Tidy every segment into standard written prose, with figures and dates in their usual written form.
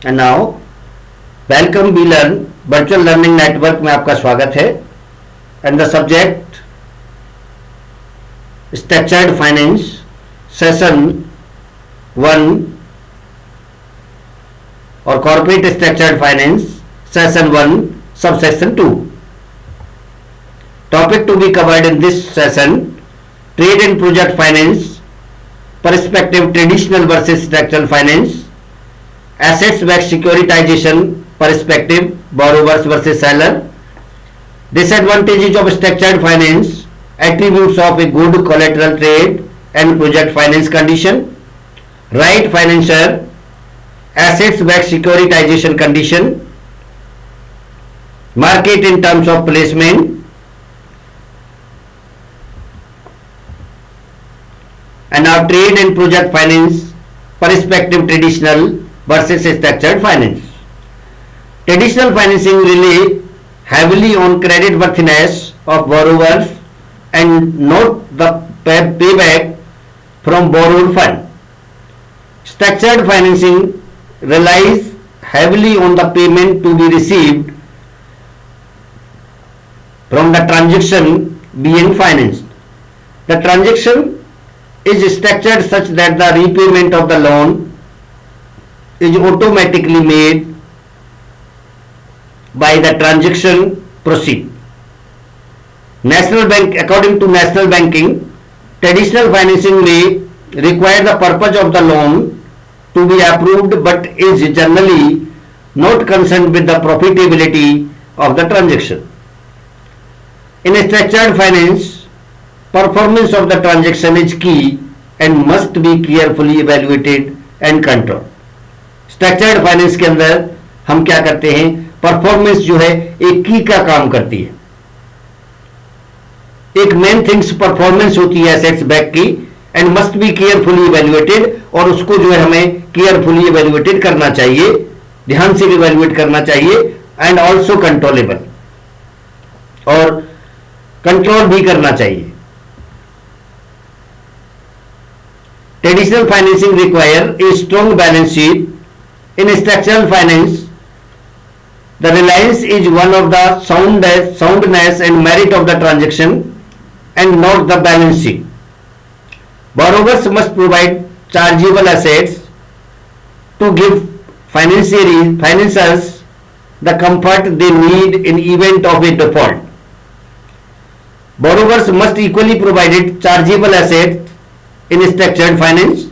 And now welcome we learn virtual learning network में आपका स्वागत है। And the subject structured finance session 1 और corporate structured finance session 1 sub session 2। Topic to be covered in this session: trade and project finance, perspective traditional versus structural finance, assets backed securitization perspective, borrowers versus seller, disadvantages of structured finance, attributes of a good collateral trade and project finance condition, right financier, assets backed securitization condition, market in terms of placement, and now trade and project finance perspective traditional versus structured finance. Traditional financing rely heavily on credit worthiness of borrowers and not the payback from borrowed fund. Structured financing relies heavily on the payment to be received from the transaction being financed. The transaction is structured such that the repayment of the loan is automatically made by the transaction proceed. National Bank, according to national banking, traditional financing may require the purpose of the loan to be approved but is generally not concerned with the profitability of the transaction. In structured finance, performance of the transaction is key and must be carefully evaluated and controlled. Structured finance के अंदर हम क्या करते हैं, performance जो है एक की का काम करती है, एक मेन थिंग्स परफॉर्मेंस होती है एसेट्स बैक की, and must be carefully evaluated, और उसको जो है हमें केयरफुली इवेल्युएटेड करना चाहिए, ध्यान से इवेल्युएट करना चाहिए, एंड ऑल्सो कंट्रोलेबल, और कंट्रोल भी करना चाहिए. Traditional financing require a strong balance sheet. In structural finance, the reliance is one of the soundness and merit of the transaction and not the balance sheet. Borrowers must provide chargeable assets to give financiers the comfort they need in event of a default. Borrowers must equally provide chargeable assets in structured finance.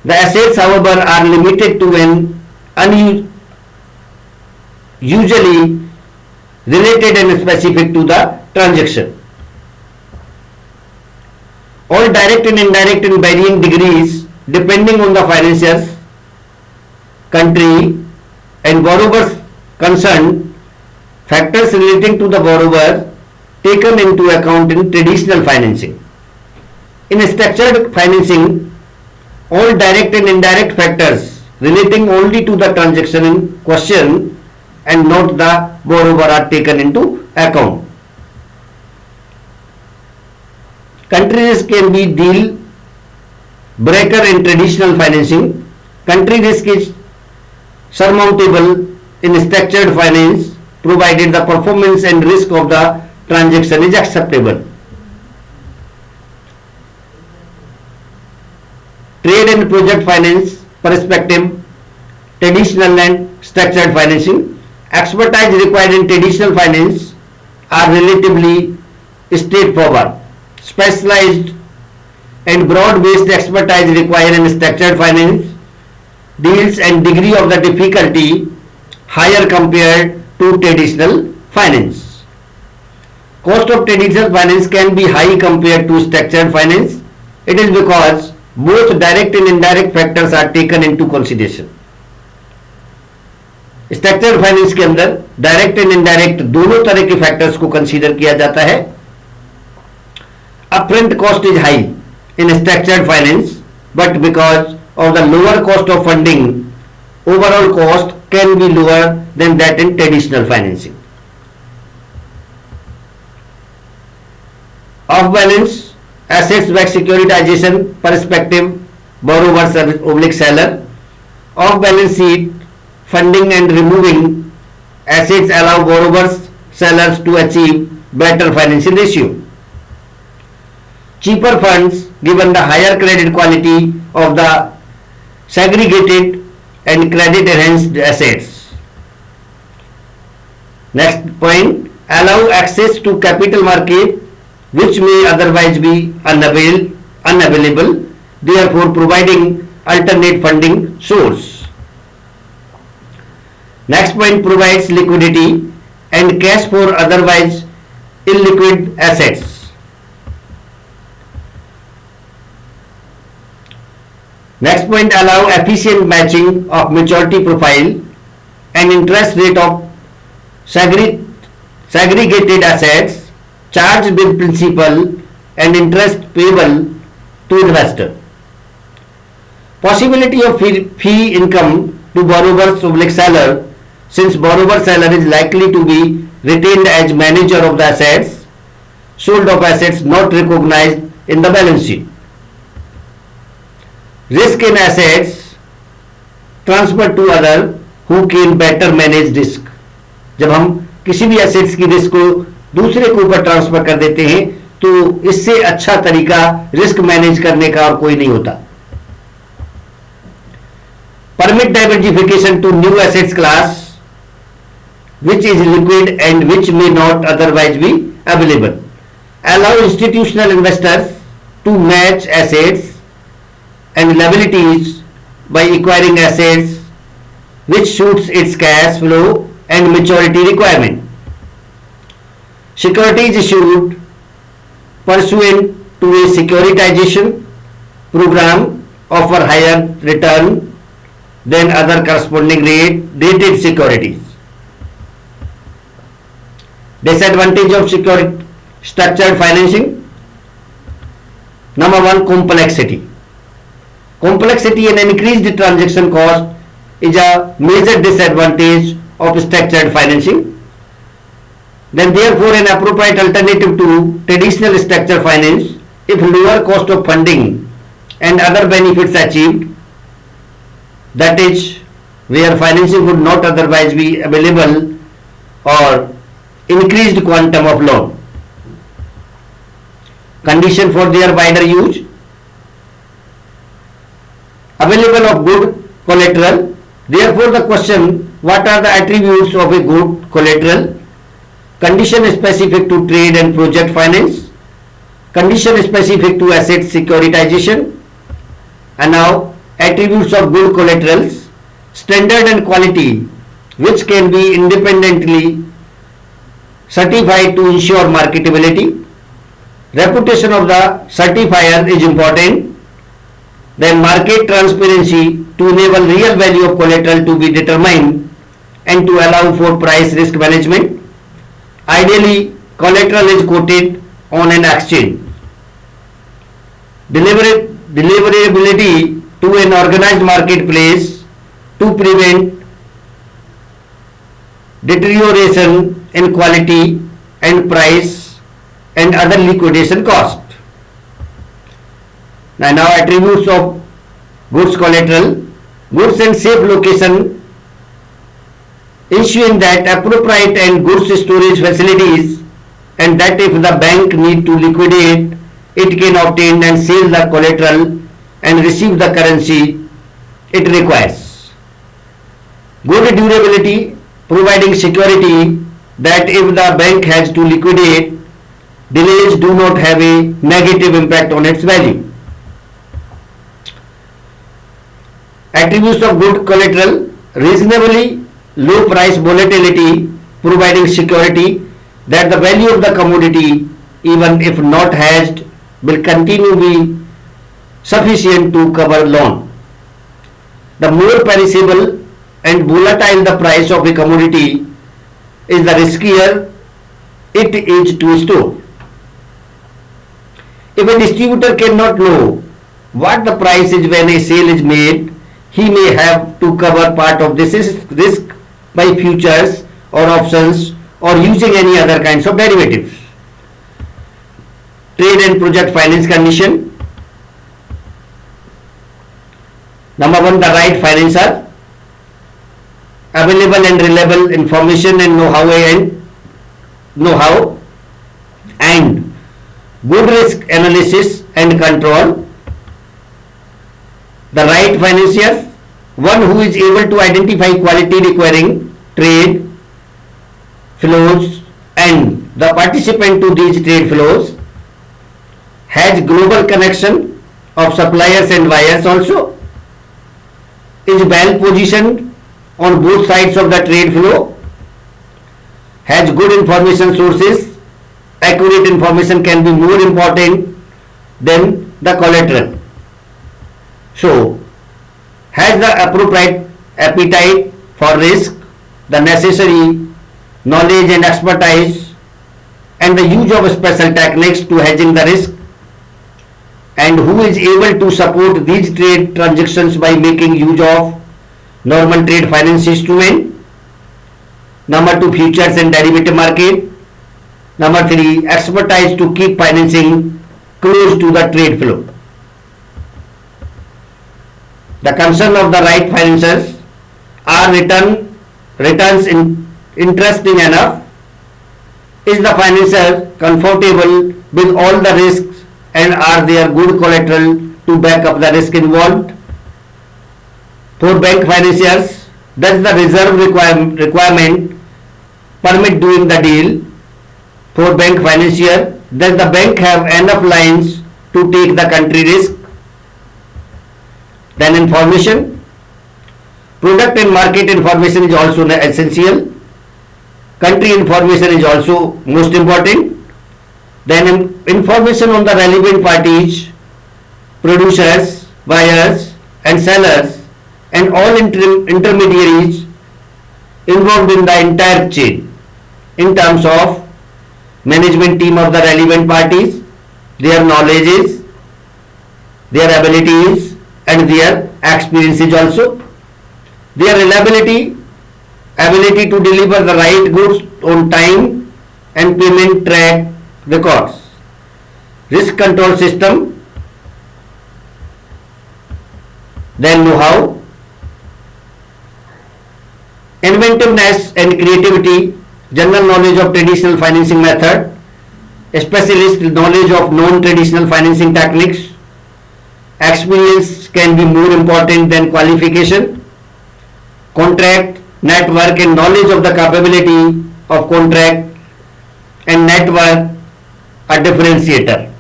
The assets, however, are limited to an usually related and specific to the transaction. All direct and indirect in varying degrees depending on the financier's country and borrowers concerned. Factors relating to the borrower taken into account in traditional financing. In structured financing, all direct and indirect factors relating only to the transaction in question and not the borrower are taken into account. Country risk can be deal breaker in traditional financing. Country risk is surmountable in structured finance provided the performance and risk of the transaction is acceptable. Trade and project finance perspective, traditional and structured financing. Expertise required in traditional finance are relatively straightforward. Specialized and broad-based expertise required in structured finance deals and degree of the difficulty higher compared to traditional finance. Cost of traditional finance can be high compared to structured finance. It is because both direct and indirect factors are taken into consideration. Structured finance के अंदर direct and indirect दोनों तरह के factors को consider किया जाता है. Upfront cost is high in structured finance, but because of the lower cost of funding, overall cost can be lower than that in traditional financing. Of balance assets backed securitization perspective, borrower / seller, off balance sheet funding and removing assets allow borrowers, sellers to achieve better financing ratio. Cheaper funds given the higher credit quality of the segregated and credit enhanced assets. Next point, allow access to capital market which may otherwise be unavailable, therefore providing alternate funding source. Next point, provides liquidity and cash for otherwise illiquid assets. Next point, allow efficient matching of maturity profile and interest rate of segregated assets charged with principal and interest payable to investor. Possibility of fee income to borrowers / seller, since borrower seller is likely to be retained as manager of the assets, sold of assets not recognized in the balance sheet. Risk in assets transferred to other who can better manage risk. जब हम किसी भी assets की risk को दूसरे के ऊपर transfer कर देते हैं तो इससे अच्छा तरीका रिस्क मैनेज करने का और कोई नहीं होता. Permit diversification to new assets class which is liquid and which may not otherwise be available. Allow institutional investors to match assets and liabilities by acquiring assets which suits its cash flow and maturity requirement. Securities issued pursuant to a securitization program offer higher return than other corresponding rated securities. Disadvantage of structured financing. Number one, complexity. Complexity and increased transaction cost is a major disadvantage of structured financing. Then therefore an appropriate alternative to traditional structured finance, if lower cost of funding and other benefits achieved, that is where financing would not otherwise be available, or increased quantum of loan. Condition for their wider use. Available of good collateral. Therefore the question, what are the attributes of a good collateral? Condition specific to trade and project finance. Condition specific to asset securitization. And now attributes of good collaterals. Standard and quality which can be independently certified to ensure marketability. Reputation of the certifier is important. Then market transparency to enable real value of collateral to be determined and to allow for price risk management. Ideally, collateral is quoted on an exchange. Deliverability to an organized marketplace to prevent deterioration in quality and price and other liquidation cost. Now attributes of goods collateral. Goods and safe location, ensuring that appropriate and goods storage facilities, and that if the bank need to liquidate, it can obtain and sell the collateral and receive the currency it requires. Good durability, providing security that if the bank has to liquidate, delays do not have a negative impact on its value. Attributes of good collateral. Reasonably low price volatility, providing security that the value of the commodity, even if not hedged, will continue to be sufficient to cover loan. The more perishable and volatile the price of a commodity is, the riskier it is to store. If a distributor cannot know what the price is when a sale is made, he may have to cover part of this risk by futures or options or using any other kinds of derivatives. Trade and project finance condition. Number one, the right financer. available and reliable information and know-how and good risk analysis and control. The right financier, one who is able to identify quality requiring trade flows and the participant to these trade flows, has global connection of suppliers and buyers also, is well positioned on both sides of the trade flow, has good information sources. Accurate information can be more important than the collateral. So, has the appropriate appetite for risk, the necessary knowledge and expertise, and the use of special techniques to hedging the risk, and who is able to support these trade transactions by making use of normal trade finance instrument. Number 2, futures and derivative market. Number 3, expertise to keep financing close to the trade flow. The concern of the right financiers are returns interesting enough. Is the financier comfortable with all the risks and are there good collateral to back up the risk involved? For bank financiers, does the reserve requirement permit doing the deal? For bank financier, does the bank have enough lines to take the country risk? Then information. Product and market information is also essential. Country information is also most important. Then information on the relevant parties, producers, buyers and sellers and all intermediaries involved in the entire chain in terms of management team of the relevant parties, their knowledges, their abilities and their experiences also, their reliability, ability to deliver the right goods on time and payment track records, risk control system, then know-how, inventiveness and creativity, general knowledge of traditional financing method, specialist knowledge of non-traditional financing techniques. Experience can be more important than qualification. Contract, network and knowledge of the capability of contract and network a differentiator.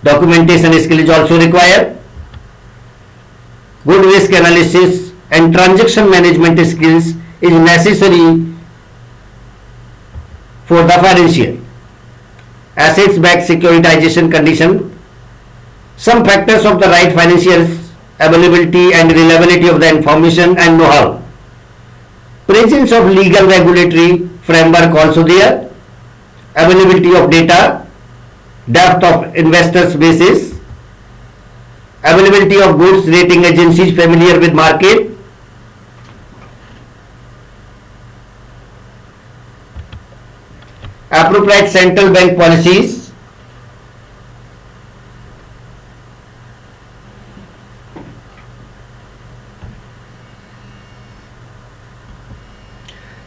Documentation skill is also required. Good risk analysis and transaction management skills is necessary for the financier. Assets backed securitization condition. Some factors of the right financier's availability and reliability of the information and know-how. Presence of legal regulatory framework also there. Availability of data, depth of investors basis, availability of goods rating agencies familiar with market, appropriate central bank policies,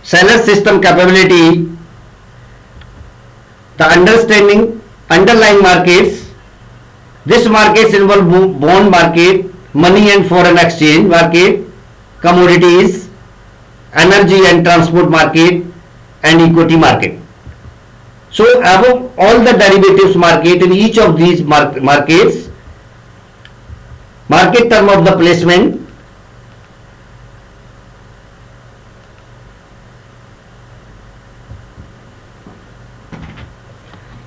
seller system capability, the understanding underlying markets. This markets involve bond market, money and foreign exchange market, commodities, energy and transport market and equity market. So above all the derivatives market in each of these markets, market term of the placement,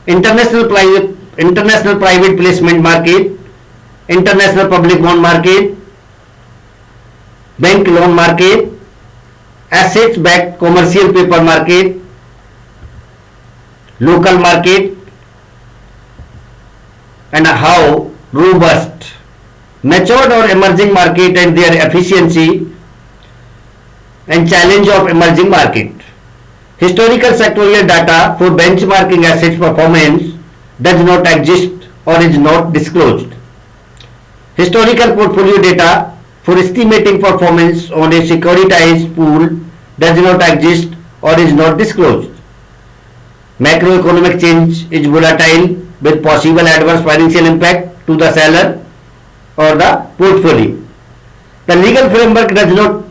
international private placement market, international public bond market, bank loan market, assets backed commercial paper market, local market, and how robust, matured or emerging market and their efficiency and challenge of emerging market. Historical sectorial data for benchmarking assets performance does not exist or is not disclosed. Historical portfolio data for estimating performance on a securitized pool does not exist or is not disclosed. Macroeconomic change is volatile with possible adverse financial impact to the seller or the portfolio. The legal framework does not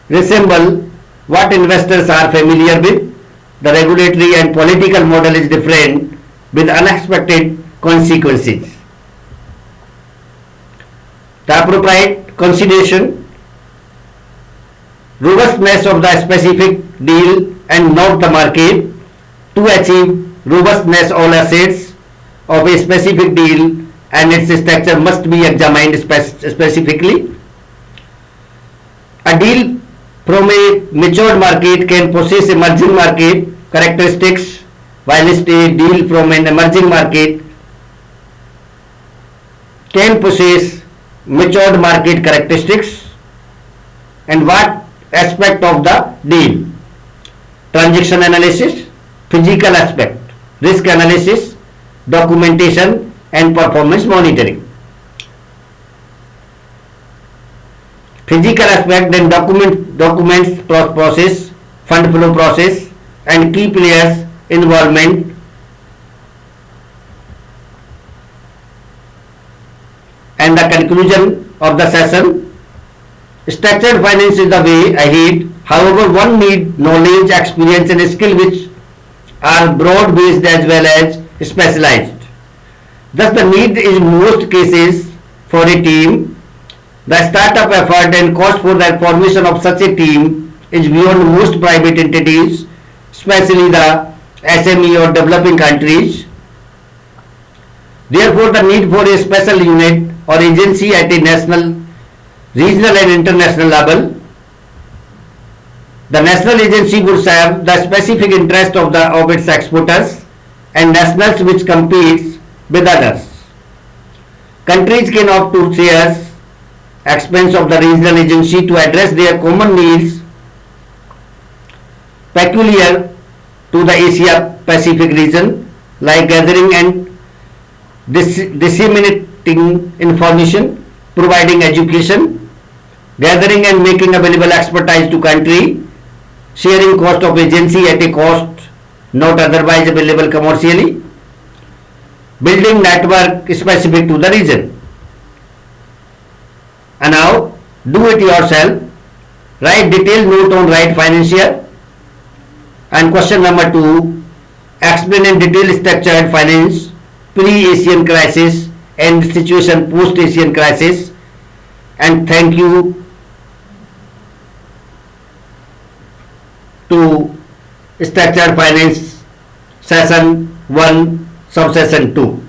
resemble what investors are familiar with. The regulatory and political model is different with unexpected consequences. The appropriate consideration, robustness of the specific deal and not the market. To achieve robustness, all assets of a specific deal and its structure must be examined specifically. A deal from a matured market can possess emerging market characteristics, whilst a deal from an emerging market can possess matured market characteristics. And what aspect of the deal? Transaction analysis, physical aspect, risk analysis, documentation and performance monitoring. Physical aspect, then documents process, fund flow process and key players involvement. And the conclusion of the session, structured finance is the way ahead. However, one need knowledge, experience and skill which are broad based as well as specialized. Thus the need is in most cases for a team. The startup effort and cost for the formation of such a team is beyond most private entities, especially the SME or developing countries. Therefore, the need for a special unit or agency at a national, regional and international level. The national agency would serve the specific interest of its exporters and nationals which competes with others. Countries can opt to share expense of the regional agency to address their common needs peculiar to the Asia Pacific region, like gathering and disseminating information, providing education, gathering and making available expertise to country, sharing cost of agency at a cost not otherwise available commercially, building network specific to the region. And now do it yourself. Write detailed note on right financier. And question number 2, explain in detail structured finance, pre-Asian crisis and situation post-Asian crisis. And thank you to structured finance session 1 subsession 2.